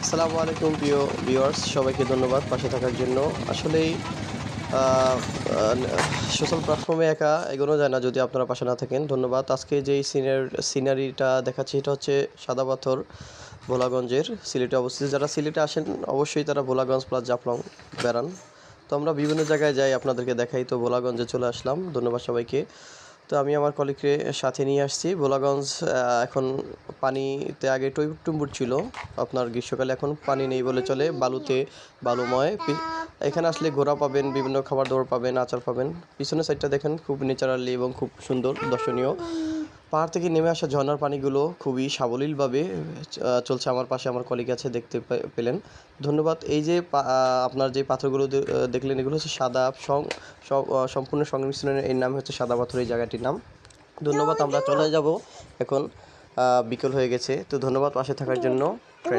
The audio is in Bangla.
আসসালামু আলাইকুম প্রিয় ভিউয়ার্স, সবাইকে ধন্যবাদ পাশে থাকার জন্য। আসলেই আ আ সোশ্যাল প্ল্যাটফর্মে একা এগোনো যায় না যদি আপনারা পাশে না থাকেন। ধন্যবাদ। আজকে যেই সিনারিটা দেখাচ্ছি এটা হচ্ছে সাদা পাথর, ভোলাগঞ্জের, সিলেটে অবস্থিত। যারা সিলেটে আসেন অবশ্যই তারা ভোলাগঞ্জ প্লাস জাফলং বেড়ান। তো আমরা বিভিন্ন জায়গায় যাই, আপনাদেরকে দেখাই। তো ভোলাগঞ্জে চলে আসলাম। ধন্যবাদ সবাইকে। তো আমি আমার কলিগকে সাথে নিয়ে আসছি। ভোলাগঞ্জ এখন পানিতে আগে টইটুম্বুর ছিল আপনার গ্রীষ্মকালে, এখন পানি নেই বলে চলে, বালুতে বালুময়। এখানে আসলে ঘোরা পাবেন, বিভিন্ন খাবার দাবার পাবেন, আচার পাবেন। পিছনের সাইডটা দেখেন, খুব ন্যাচারালি এবং খুব সুন্দর দর্শনীয়। পাহাড় থেকে নেমে আসা ঝর্ণার পানিগুলো খুবই সাবলীলভাবে চলছে। আমার পাশে আমার কলিগ আছে, দেখতে পেলেন। ধন্যবাদ। এই যে আপনার যে পাথরগুলো দেখলেন, এগুলো হচ্ছে সাদা সম্পূর্ণ সংমিশ্রণের এর নাম হচ্ছে সাদা পাথর, এই জায়গাটির নাম। ধন্যবাদ। আমরা চলে যাব এখন, বিকেল হয়ে গেছে। তো ধন্যবাদ পাশে থাকার জন্য।